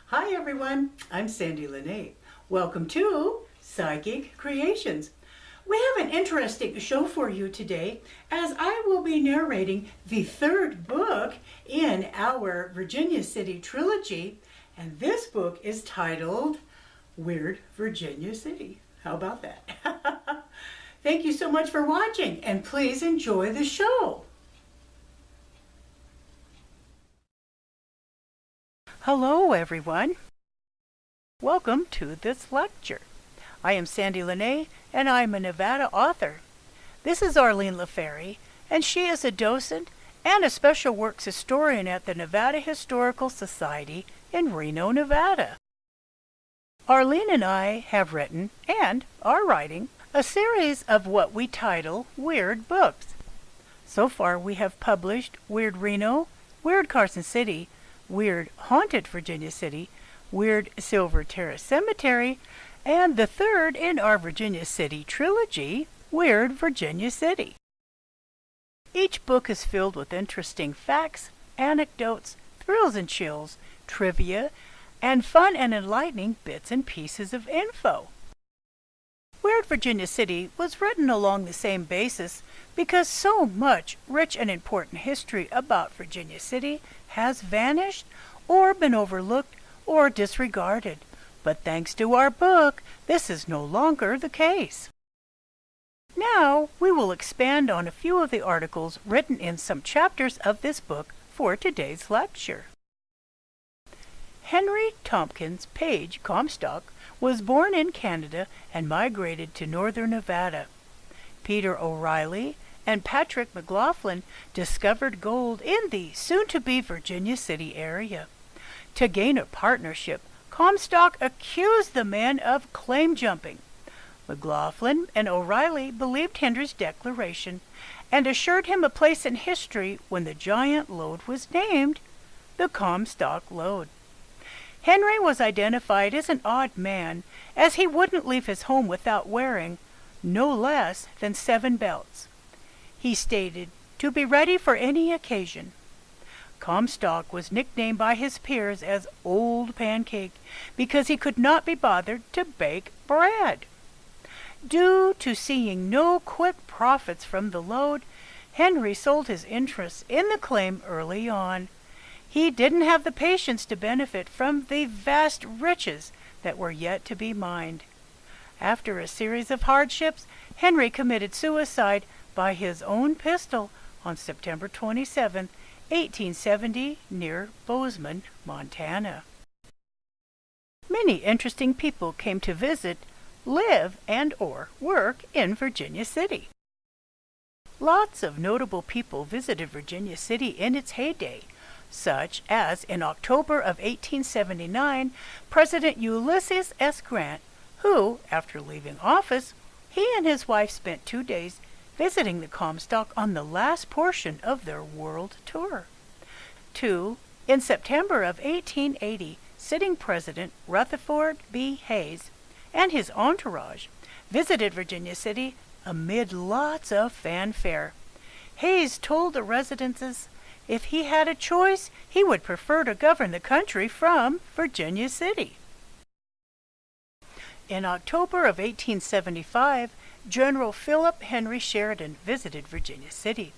Hi everyone, I'm Sandie La Nae. Welcome to Psychic Creations. We have an interesting show for you today as I will be narrating the third book in our Virginia City Trilogy, and this book is titled Weird Virginia City. How about that? Thank you so much for watching and please enjoy the show. Hello everyone. Welcome to this lecture. I am Sandie La Nae and I'm a Nevada author. This is Arline La Ferry and she is a docent and a special works historian at the Nevada Historical Society in Reno, Nevada. Arline and I have written and are writing a series of what we title Weird Books. So far we have published Weird Reno, Weird Carson City, Weird Haunted Virginia City, Weird Silver Terrace Cemetery, and the third in our Virginia City Trilogy, Weird Virginia City. Each book is filled with interesting facts, anecdotes, thrills and chills, trivia, and fun and enlightening bits and pieces of info. Weird Virginia City was written along the same basis because so much rich and important history about Virginia City has vanished or been overlooked or disregarded. But thanks to our book, this is no longer the case. Now we will expand on a few of the articles written in some chapters of this book for today's lecture. Henry Tompkins Page Comstock was born in Canada and migrated to northern Nevada. Peter O'Reilly and Patrick McLaughlin discovered gold in the soon-to-be Virginia City area. To gain a partnership, Comstock accused the man of claim jumping. McLaughlin and O'Reilly believed Henry's declaration and assured him a place in history when the giant lode was named the Comstock Lode. Henry was identified as an odd man, as he wouldn't leave his home without wearing no less than 7 belts. He stated to be ready for any occasion. Comstock was nicknamed by his peers as Old Pancake because he could not be bothered to bake bread. Due to seeing no quick profits from the lode, Henry sold his interests in the claim early on. He didn't have the patience to benefit from the vast riches that were yet to be mined. After a series of hardships, Henry committed suicide by his own pistol on September 27, 1870, near Bozeman, Montana. Many interesting people came to visit, live, and/or work in Virginia City. Lots of notable people visited Virginia City in its heyday, such as in October of 1879, President Ulysses S. Grant, who, after leaving office, he and his wife spent 2 days visiting the Comstock on the last portion of their world tour. 2. In September of 1880, sitting President Rutherford B. Hayes and his entourage visited Virginia City amid lots of fanfare. Hayes told the residents if he had a choice, he would prefer to govern the country from Virginia City. In October of 1875, General Philip Henry Sheridan visited Virginia City.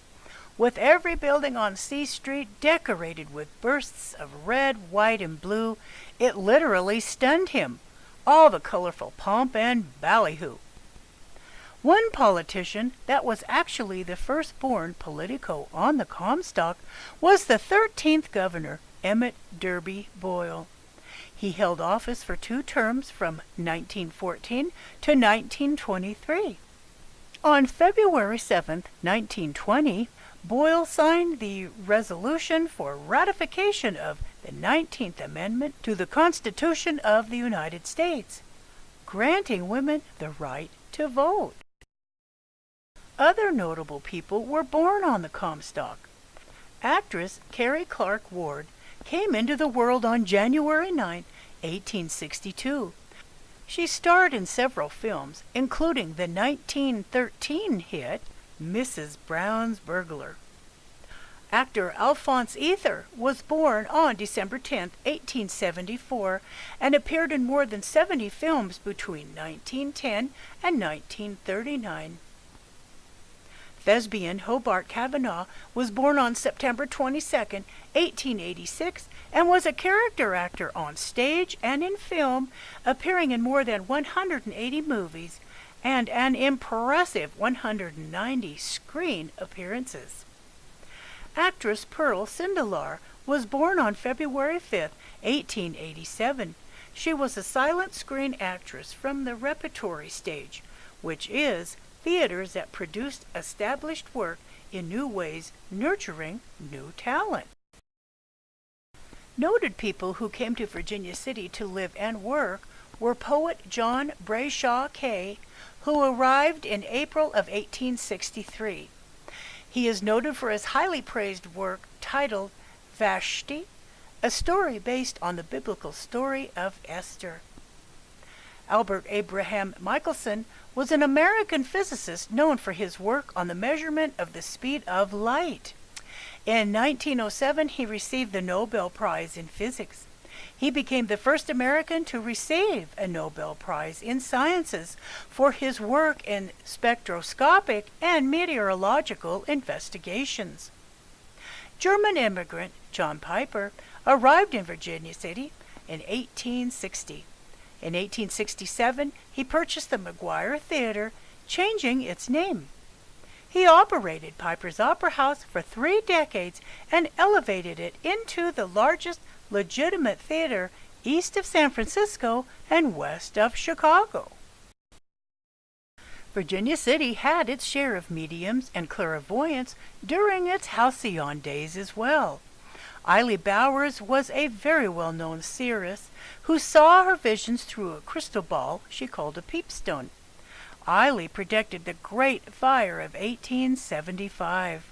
With every building on C Street decorated with bursts of red, white, and blue, it literally stunned him, all the colorful pomp and ballyhoo. One politician that was actually the firstborn politico on the Comstock was the 13th governor, Emmett Derby Boyle. He held office for 2 terms from 1914 to 1923. On February 7, 1920, Boyle signed the resolution for ratification of the 19th Amendment to the Constitution of the United States, granting women the right to vote. Other notable people were born on the Comstock. Actress Carrie Clark Ward came into the world on January 9, 1862. She starred in several films, including the 1913 hit Mrs. Brown's Burglar. Actor Alphonse Ether was born on December 10, 1874, and appeared in more than 70 films between 1910 and 1939. Thespian Hobart Cavanaugh was born on September 22, 1886, and was a character actor on stage and in film, appearing in more than 180 movies and an impressive 190 screen appearances. Actress Pearl Sindelar was born on February 5, 1887. She was a silent screen actress from the repertory stage, which is theaters that produced established work in new ways, nurturing new talent. Noted people who came to Virginia City to live and work were poet John Brayshaw Kay, who arrived in April of 1863. He is noted for his highly praised work titled Vashti, a story based on the biblical story of Esther. Albert Abraham Michelson was an American physicist known for his work on the measurement of the speed of light. In 1907, he received the Nobel Prize in Physics. He became the first American to receive a Nobel Prize in Sciences for his work in spectroscopic and meteorological investigations. German immigrant John Piper arrived in Virginia City in 1860. In 1867, he purchased the McGuire Theater, changing its name. He operated Piper's Opera House for 3 decades and elevated it into the largest legitimate theater east of San Francisco and west of Chicago. Virginia City had its share of mediums and clairvoyants during its halcyon days as well. Eiley Bowers was a very well-known seeress who saw her visions through a crystal ball she called a peepstone. Eiley predicted the Great Fire of 1875.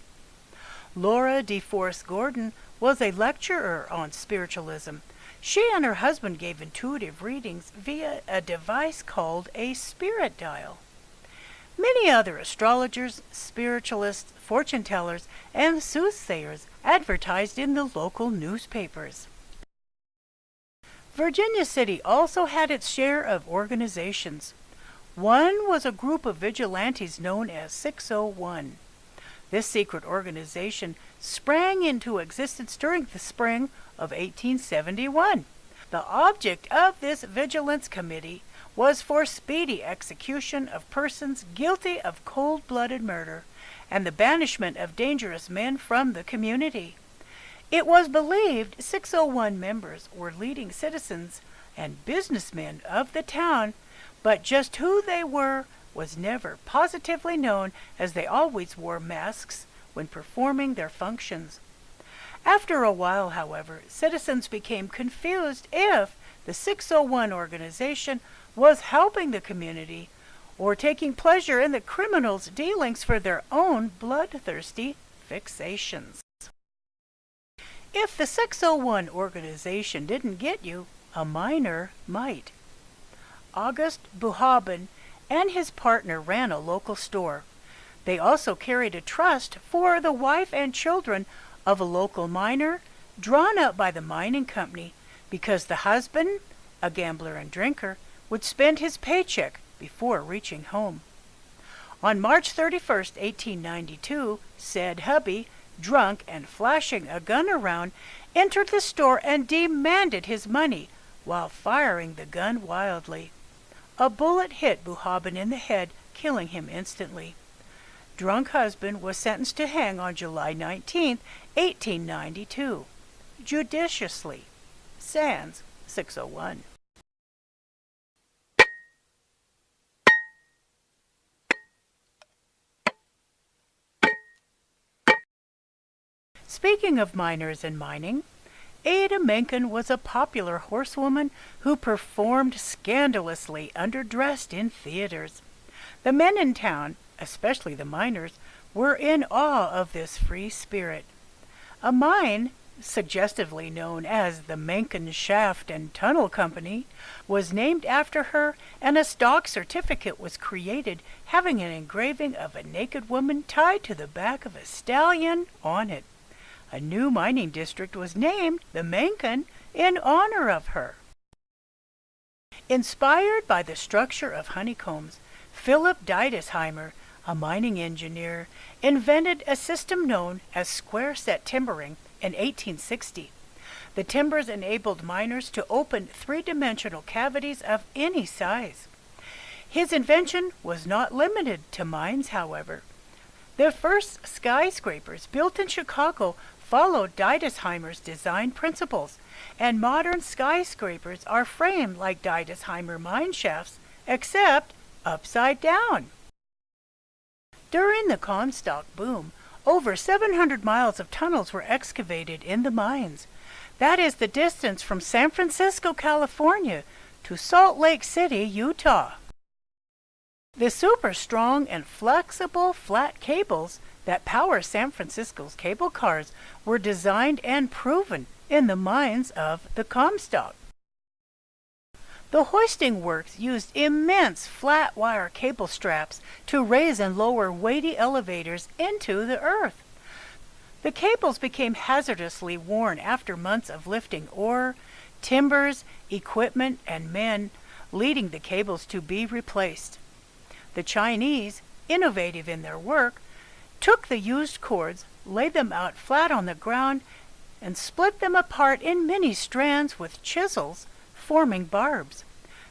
Laura DeForest Gordon was a lecturer on spiritualism. She and her husband gave intuitive readings via a device called a spirit dial. Many other astrologers, spiritualists, fortune tellers, and soothsayers advertised in the local newspapers. Virginia City also had its share of organizations. One was a group of vigilantes known as 601. This secret organization sprang into existence during the spring of 1871. The object of this vigilance committee was for speedy execution of persons guilty of cold-blooded murder and the banishment of dangerous men from the community. It was believed 601 members were leading citizens and businessmen of the town, but just who they were was never positively known, as they always wore masks when performing their functions. After a while, however, citizens became confused if the 601 organization was helping the community or taking pleasure in the criminals' dealings for their own bloodthirsty fixations. If the 601 organization didn't get you, a miner might. August Buhaben and his partner ran a local store. They also carried a trust for the wife and children of a local miner drawn up by the mining company, because the husband, a gambler and drinker, would spend his paycheck before reaching home. On March 31, 1892, said hubby, drunk and flashing a gun around, entered the store and demanded his money while firing the gun wildly. A bullet hit Buhaben in the head, killing him instantly. Drunk husband was sentenced to hang on July 19, 1892. Judiciously. Sans 601. Speaking of miners and mining, Ada Menken was a popular horsewoman who performed scandalously underdressed in theaters. The men in town, especially the miners, were in awe of this free spirit. A mine, suggestively known as the Menken Shaft and Tunnel Company, was named after her, and a stock certificate was created having an engraving of a naked woman tied to the back of a stallion on it. A new mining district was named the Mencken in honor of her. Inspired by the structure of honeycombs, Philip Deidesheimer, a mining engineer, invented a system known as square-set timbering in 1860. The timbers enabled miners to open three-dimensional cavities of any size. His invention was not limited to mines, however. The first skyscrapers built in Chicago followed Deidesheimer's design principles, and modern skyscrapers are framed like Deidesheimer mine shafts, except upside down. During the Comstock boom, over 700 miles of tunnels were excavated in the mines. That is the distance from San Francisco, California, to Salt Lake City, Utah. The super strong and flexible flat cables that power San Francisco's cable cars were designed and proven in the mines of the Comstock. The hoisting works used immense flat wire cable straps to raise and lower weighty elevators into the earth. The cables became hazardously worn after months of lifting ore, timbers, equipment, and men, leading the cables to be replaced. The Chinese, innovative in their work, took the used cords, laid them out flat on the ground, and split them apart in many strands with chisels, forming barbs.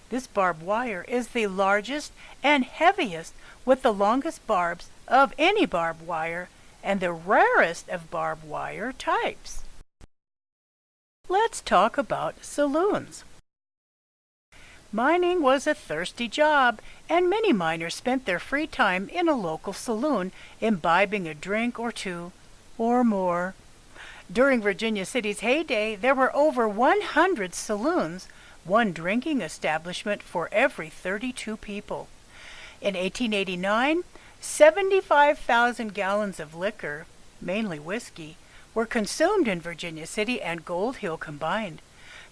This barbed wire is the largest and heaviest, with the longest barbs of any barbed wire, and the rarest of barbed wire types. Let's talk about saloons. Mining was a thirsty job, and many miners spent their free time in a local saloon, imbibing a drink or two, or more. During Virginia City's heyday, there were over 100 saloons, one drinking establishment for every 32 people. In 1889, 75,000 gallons of liquor, mainly whiskey, were consumed in Virginia City and Gold Hill combined.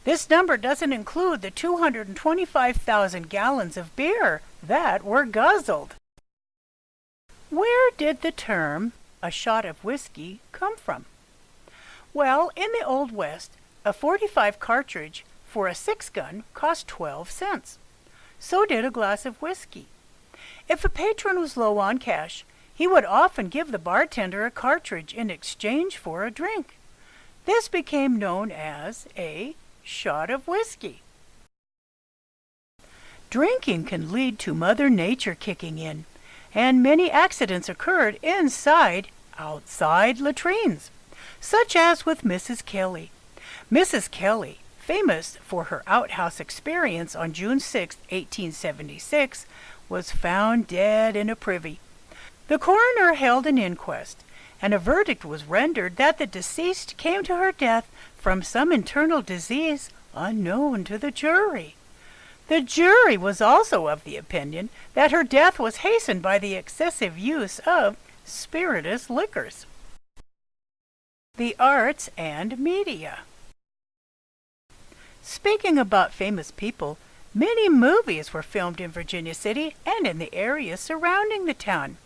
This number doesn't include the 225,000 gallons of beer that were guzzled. Where did the term, a shot of whiskey, come from? Well, in the Old West, a .45 cartridge for a 6-gun cost 12 cents. So did a glass of whiskey. If a patron was low on cash, he would often give the bartender a cartridge in exchange for a drink. This became known as a shot of whiskey. Drinking can lead to Mother Nature kicking in, and many accidents occurred outside latrines, such as with Mrs. Kelly. Mrs. Kelly, famous for her outhouse experience on June 6, 1876, was found dead in a privy. The coroner held an inquest, and a verdict was rendered that the deceased came to her death from some internal disease unknown to the jury. The jury was also of the opinion that her death was hastened by the excessive use of spirituous liquors. The arts and media. Speaking about famous people, many movies were filmed in Virginia City and in the area surrounding the town.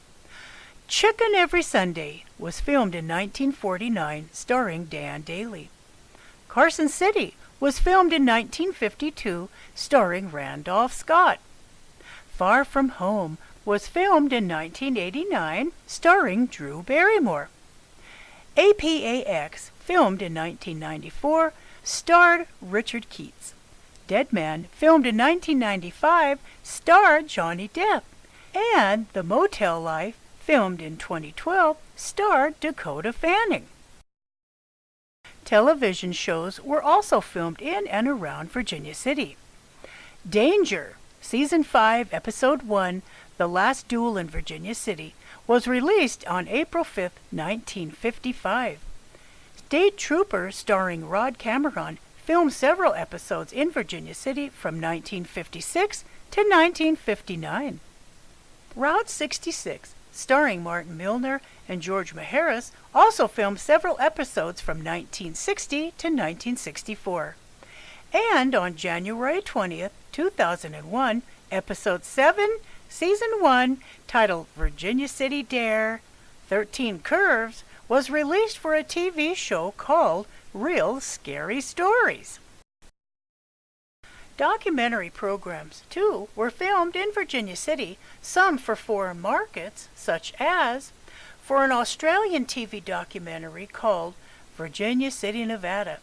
Chicken Every Sunday was filmed in 1949, starring Dan Dailey. Carson City was filmed in 1952, starring Randolph Scott. Far From Home was filmed in 1989, starring Drew Barrymore. APAX, filmed in 1994, starred Richard Keats. Dead Man, filmed in 1995, starred Johnny Depp. And The Motel Life, filmed in 2012, starred Dakota Fanning. Television shows were also filmed in and around Virginia City. Danger, Season 5, Episode 1, The Last Duel in Virginia City, was released on April 5, 1955. State Trooper, starring Rod Cameron, filmed several episodes in Virginia City from 1956 to 1959. Route 66, starring Martin Milner and George Maharis, also filmed several episodes from 1960 to 1964. And on January 20th, 2001, Episode 7, Season 1, titled Virginia City Dare, 13 Curves, was released for a TV show called Real Scary Stories. Documentary programs, too, were filmed in Virginia City, some for foreign markets, such as for an Australian TV documentary called Virginia City, Nevada.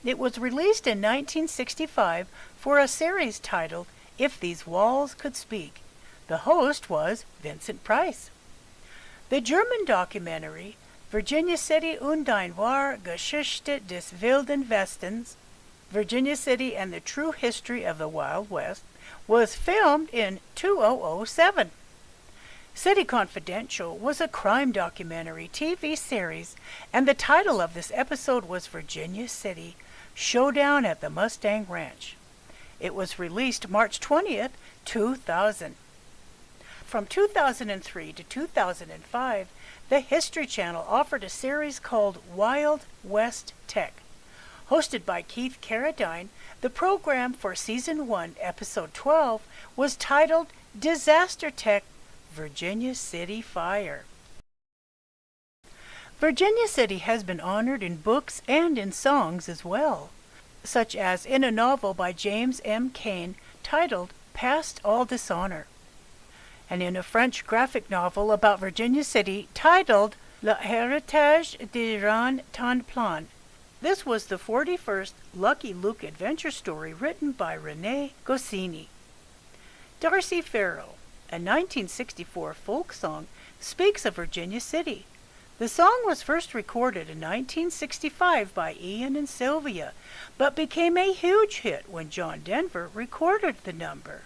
It was released in 1965 for a series titled If These Walls Could Speak. The host was Vincent Price. The German documentary Virginia City und die wahre Geschichte des Wilden Westens, Virginia City and the True History of the Wild West, was filmed in 2007. City Confidential was a crime documentary TV series, and the title of this episode was Virginia City, Showdown at the Mustang Ranch. It was released March 20th, 2000. From 2003 to 2005, the History Channel offered a series called Wild West Tech. Hosted by Keith Carradine, the program for Season 1, Episode 12 was titled Disaster Tech Virginia City Fire. Virginia City has been honored in books and in songs as well, such as in a novel by James M. Cain titled Past All Dishonor, and in a French graphic novel about Virginia City titled Le Héritage de Jean Tandplan. This was the 41st Lucky Luke adventure story written by René Goscinny. Darcy Farrell, a 1964 folk song, speaks of Virginia City. The song was first recorded in 1965 by Ian and Sylvia, but became a huge hit when John Denver recorded the number.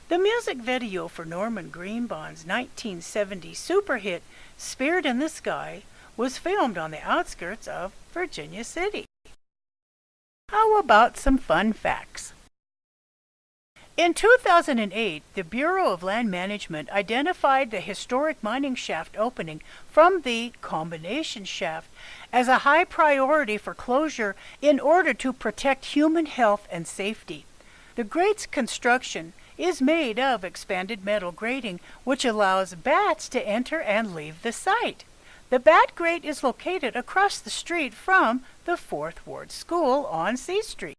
The music video for Norman Greenbaum's 1970 super hit Spirit in the Sky was filmed on the outskirts of Virginia City. How about some fun facts? In 2008, the Bureau of Land Management identified the historic mining shaft opening from the combination shaft as a high priority for closure in order to protect human health and safety. The grate's construction is made of expanded metal grating, which allows bats to enter and leave the site. The Bat Grate is located across the street from the 4th Ward School on C Street.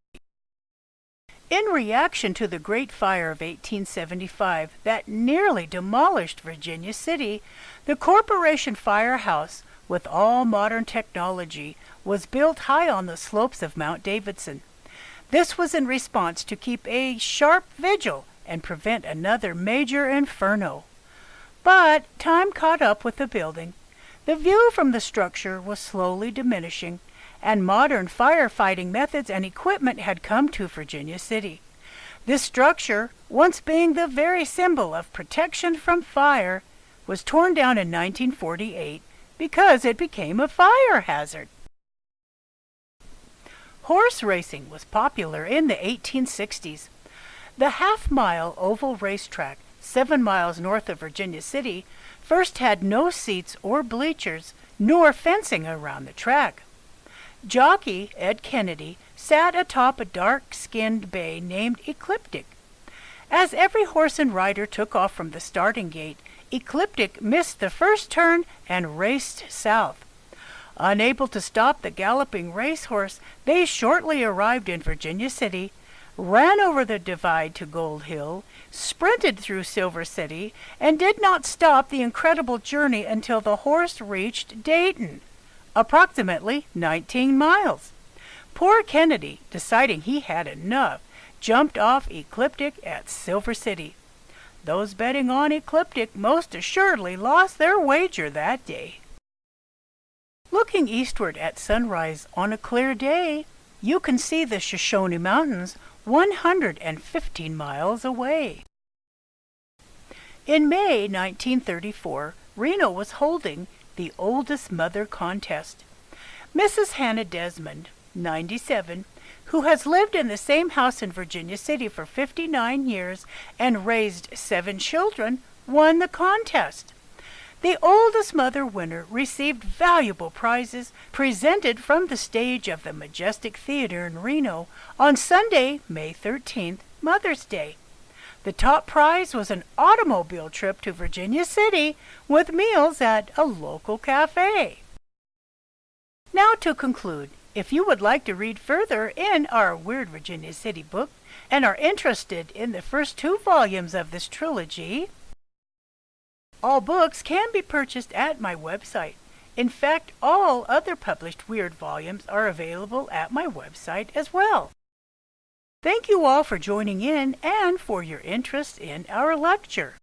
In reaction to the Great Fire of 1875 that nearly demolished Virginia City, the Corporation Firehouse, with all modern technology, was built high on the slopes of Mount Davidson. This was in response to keep a sharp vigil and prevent another major inferno. But time caught up with the building. The view from the structure was slowly diminishing, and modern firefighting methods and equipment had come to Virginia City. This structure, once being the very symbol of protection from fire, was torn down in 1948 because it became a fire hazard. Horse racing was popular in the 1860s. The half-mile oval racetrack, 7 miles north of Virginia City, first had no seats or bleachers, nor fencing around the track. Jockey Ed Kennedy sat atop a dark-skinned bay named Ecliptic. As every horse and rider took off from the starting gate, Ecliptic missed the first turn and raced south. Unable to stop the galloping racehorse, they shortly arrived in Virginia City, ran over the divide to Gold Hill, sprinted through Silver City, and did not stop the incredible journey until the horse reached Dayton, approximately 19 miles. Poor Kennedy, deciding he had enough, jumped off Ecliptic at Silver City. Those betting on Ecliptic most assuredly lost their wager that day. Looking eastward at sunrise on a clear day, you can see the Shoshone Mountains 115 miles away. In May 1934, Reno was holding the Oldest Mother contest. Mrs. Hannah Desmond, 97, who has lived in the same house in Virginia City for 59 years and raised 7 children, won the contest. The Oldest Mother winner received valuable prizes presented from the stage of the Majestic Theater in Reno on Sunday, May 13th, Mother's Day. The top prize was an automobile trip to Virginia City with meals at a local cafe. Now to conclude, if you would like to read further in our Weird Virginia City book and are interested in the first 2 volumes of this trilogy, all books can be purchased at my website. In fact, all other published Weird volumes are available at my website as well. Thank you all for joining in and for your interest in our lecture.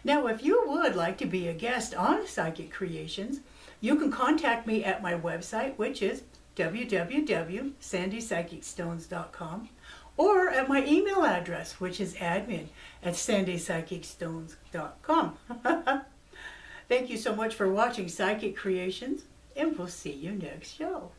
Now, if you would like to be a guest on Psychic Creations, you can contact me at my website, which is www.sandiepsychicstones.com, or at my email address, which is admin@sandiepsychicstones.com. Thank you so much for watching Psychic Creations, and we'll see you next show.